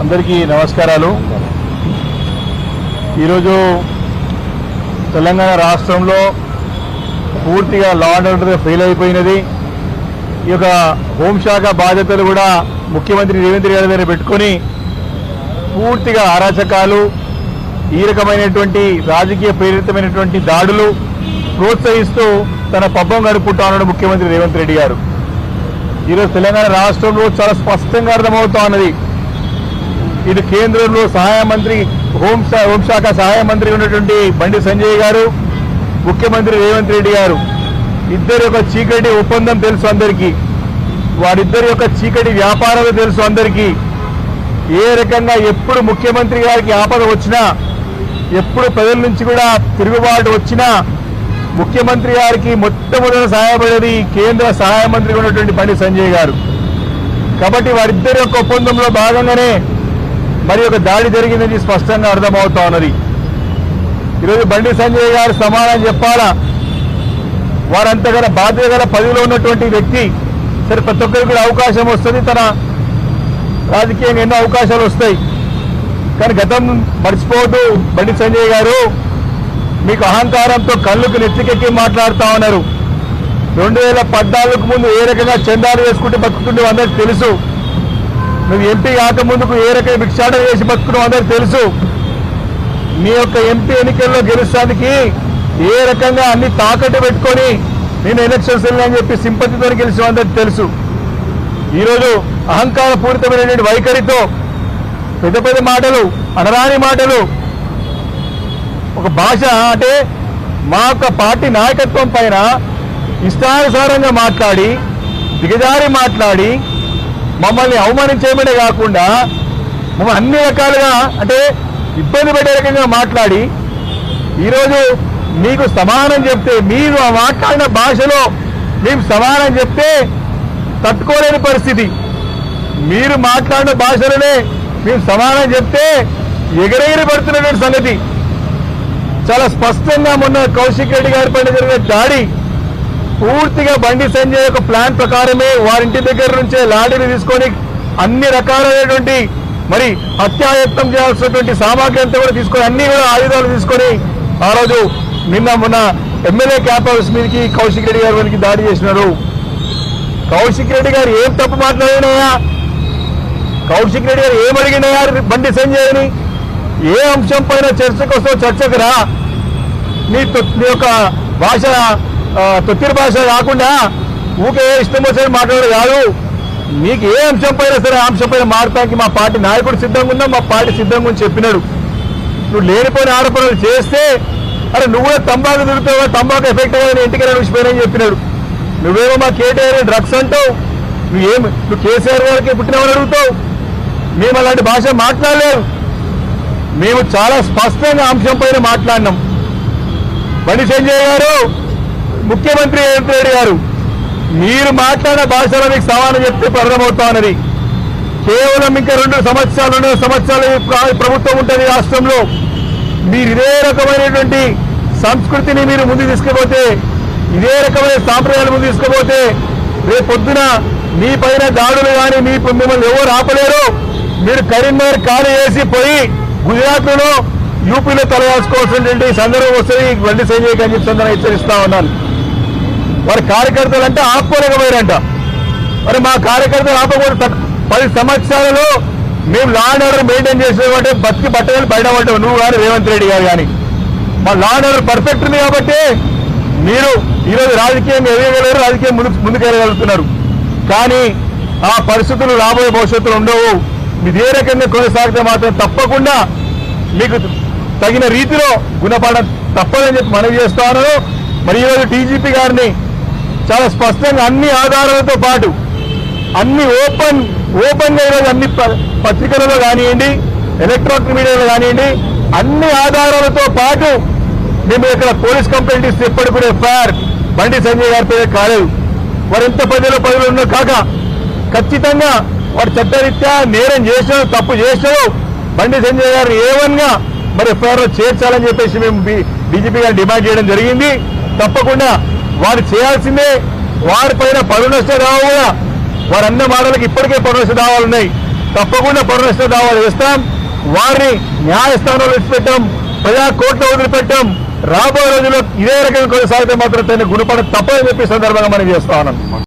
అందరికీ నమస్కారాలు. ఈరోజు తెలంగాణ రాష్ట్రంలో పూర్తిగా లా అండ్ ఆర్డర్ ఫెయిల్ అయిపోయినది. ఈ యొక్క హోంశాఖ బాధ్యతలు కూడా ముఖ్యమంత్రి రేవంత్ రెడ్డి గారి దగ్గర పెట్టుకొని పూర్తిగా అరాచకాలు, ఈ రకమైనటువంటి రాజకీయ ప్రేరితమైనటువంటి దాడులు ప్రోత్సహిస్తూ తన పబ్బం గడుపుతా ఉన్నాడు ముఖ్యమంత్రి రేవంత్ రెడ్డి గారు. ఈరోజు తెలంగాణ రాష్ట్రంలో చాలా స్పష్టంగా అర్థమవుతా ఉన్నది. ఇది కేంద్రంలో సహాయ మంత్రి, హోంశాఖ సహాయ మంత్రి ఉన్నటువంటి బండి సంజయ్ గారు, ముఖ్యమంత్రి రేవంత్ రెడ్డి గారు ఇద్దరి యొక్క చీకటి ఒప్పందం తెలుసు అందరికీ. వారిద్దరి యొక్క చీకటి వ్యాపారాలు తెలుసు అందరికీ. ఏ రకంగా ఎప్పుడు ముఖ్యమంత్రి గారికి ఆపద వచ్చినా, ఎప్పుడు ప్రజల నుంచి కూడా తిరుగుబాటు వచ్చినా ముఖ్యమంత్రి గారికి మొట్టమొదటి సహాయపడేది కేంద్ర సహాయ మంత్రి ఉన్నటువంటి బండి సంజయ్ గారు. కాబట్టి వారిద్దరి యొక్క ఒప్పందంలో భాగంగానే మరి ఒక దాడి జరిగిందని స్పష్టంగా అర్థమవుతా ఉన్నది. ఈరోజు బండి సంజయ్ గారు సమాధానం చెప్పాలా. వారంతగా బాధ్యత గల పదవిలో ఉన్నటువంటి వ్యక్తి. సరే, ప్రతి ఒక్కరికి కూడా అవకాశం వస్తుంది, తన రాజకీయంగా ఎన్నో అవకాశాలు వస్తాయి. కానీ గతం మర్చిపోవద్దు. బండి సంజయ్ గారు మీకు అహంకారంతో కళ్ళుకు నెత్తికెక్కి మాట్లాడుతూ ఉన్నారు. 2014 ముందు ఏ రకంగా చందాలు వేసుకుంటూ బతుకుతుండే అందరికి తెలుసు. నువ్వు ఎంపీ కాకముందుకు ఏ రకంగా భిక్షాటన చేసి బతుకున్నావు అందరికి తెలుసు. నీ యొక్క ఎంపీ ఎన్నికల్లో గెలుస్తానికి ఏ రకంగా అన్ని తాకట్టు పెట్టుకొని నేను ఎలక్షన్స్ వెళ్ళని చెప్పి సింపతితో గెలిచిన అందరికి తెలుసు. ఈరోజు అహంకార పూరితమైనటువంటి వైఖరితో పెద్ద పెద్ద మాటలు, అనరాని మాటలు, ఒక భాష అంటే మా యొక్క పార్టీ నాయకత్వం పైన ఇష్టానుసారంగా మాట్లాడి, దిగజారి మాట్లాడి, మమ్మల్ని అవమానించేయమనే కాకుండా మమ్మల్ని అన్ని రకాలుగా అంటే ఇబ్బంది పెట్టే రకంగా మాట్లాడి ఈరోజు మీకు సమానం చెప్తే, మీరు మాట్లాడిన భాషలో మేము సమానం చెప్తే తట్టుకోలేని పరిస్థితి. మీరు మాట్లాడిన భాషలోనే మేము సమానం చెప్తే ఎగరెగిరి పడుతున్నటువంటి సంగతి చాలా స్పష్టంగా మొన్న కౌశిక్ రెడ్డి గారి పైన జరిగిన దాడి పూర్తిగా బండి సంజయ్ యొక్క ప్లాన్ ప్రకారమే వారింటి దగ్గర నుంచే లాఠీని తీసుకొని అన్ని రకాలైనటువంటి మరి హత్యాయత్నం చేయాల్సినటువంటి సామాగ్రి అంతా కూడా తీసుకొని, అన్ని కూడా ఆయుధాలు తీసుకొని ఆ రోజు మొన్న ఎమ్మెల్యే క్యాంప్ హౌస్ మీదకి కౌశిక్ రెడ్డి గారి మీదకి దాడి చేసినారు. కౌశిక్ రెడ్డి గారు ఏం తప్పు మాట్లాడినాయా? కౌశిక్ రెడ్డి గారు ఏం అడిగినాయా బండి సంజయ్ని? ఏ అంశం పైన చర్చకు వస్తావు? చర్చకు రా. నీ యొక్క భాష తొత్తిరి భాష కాకుండా ఊకే ఇష్టం వచ్చేది మాట్లాడదు కాదు. నీకు ఏ అంశం పైన సరే ఆ అంశం పైన మాట్లాడటానికి మా పార్టీ నాయకుడు సిద్ధంగా ఉందా, మా పార్టీ సిద్ధంగా అని చెప్పినాడు. నువ్వు లేనిపోయిన ఆరోపణలు చేస్తే అరే నువ్వు కూడా తంబాకు తిరుగుతావా, తంబాకు ఎఫెక్ట్ అవ్వని ఇంటికి విడిచిపోయినని చెప్పినాడు. నువ్వేమో మా కేటీఆర్ డ్రగ్స్ అంటావు. నువ్వు కేసీఆర్ గారికి పుట్టినవని అడుగుతావు. మేము అలాంటి భాష మాట్లాడలేదు. మేము చాలా స్పష్టంగా అంశం పైన మాట్లాడినాం. బండి సంజయ్ గారు, ముఖ్యమంత్రి రేవంత్ రెడ్డి గారు, మీరు మాట్లాడిన భాషలో మీకు సమానం చెప్తే అర్థమవుతా ఉన్నది. కేవలం ఇంకా 2 సంవత్సరాలు ప్రభుత్వం ఉంటుంది రాష్ట్రంలో. మీరు ఇదే రకమైనటువంటి సంస్కృతిని మీరు ముందు తీసుకుపోతే, ఇదే రకమైన సాంప్రదాయాలు ముందు తీసుకుపోతే రేపు పొద్దున మీ పైన దాడులు కానీ మిమ్మల్ని ఎవరు ఆపలేరు. మీరు కరీంనగర్ ఖాళీ చేసి పోయి గుజరాత్లో, యూపీలో తలవాల్చుకోవాల్సినటువంటి సందర్భం వస్తుంది బండి సంజయ్ అని చెప్పి సందర్భం హెచ్చరిస్తా ఉన్నాను. వారి కార్యకర్తలు అంటే ఆపుకోలేకపోయారంట. మరి మా కార్యకర్తలు ఆపకూడదు. 10 సంవత్సరాలలో మేము లా అండ్ ఆర్డర్ మెయింటైన్ చేసేవాటే బతికి బట్టలు బయట పడ్డావు నువ్వు కానీ రేవంత్ రెడ్డి గారు కానీ. మా లా అండ్ ఆర్డర్ పర్ఫెక్ట్ ఉంది కాబట్టి మీరు ఈరోజు రాజకీయంగా ఎదగగలరు, రాజకీయం ముందుకెళ్ళగలుగుతున్నారు. కానీ ఆ పరిస్థితులు రాబోయే భవిష్యత్తులో ఉండవు. మీరు ఏ రకంగా కొనసాగితే మాత్రం తప్పకుండా మీకు తగిన రీతిలో గుణపాఠం తప్పదని చెప్పి మనవి చేస్తా ఉన్నాను. మరి ఈరోజు డీజీపీ గారిని చాలా స్పష్టంగా అన్ని ఆధారాలతో పాటు అన్ని ఓపెన్గా ఈరోజు అన్ని పత్రికలలో కానివ్వండి, ఎలక్ట్రానిక్ మీడియాలో కానివ్వండి, అన్ని ఆధారాలతో పాటు మేము ఇక్కడ పోలీస్ కంప్లైంట్ ఇస్తే ఎప్పటికి కూడా ఎఫ్ఐఆర్ బండి సంజయ్ గారి పేరు కాలేదు. వారు ఎంత పదవిలో ఉన్నా కాక ఖచ్చితంగా వాడు చట్టరీత్యా నేరం చేసినాడు, తప్పు చేసినాడు. బండి సంజయ్ గారు ఏవన్గా మరి ఎఫ్ఐఆర్లో చేర్చాలని చెప్పేసి మేము డీజీపీ గారు డిమాండ్ చేయడం జరిగింది. తప్పకుండా వారు చేయాల్సిందే. వారిపైన పరువు నష్టం రావు కూడా వారన్న మాటలకు ఇప్పటికే పరునష్ట దావాలు ఉన్నాయి. తప్పకుండా పరునష్ట దావాలు వేస్తాం. వారిని న్యాయస్థానంలో విడిచిపెట్టాం, ప్రజా కోర్టులో వదిలిపెట్టాం. రాబోయే రోజుల్లో ఇదే రకంగా కొనసాగితే మాత్రం తన గుణపడ తప్పని చెప్పి సందర్భంగా మనం చేస్తా ఉన్నాం.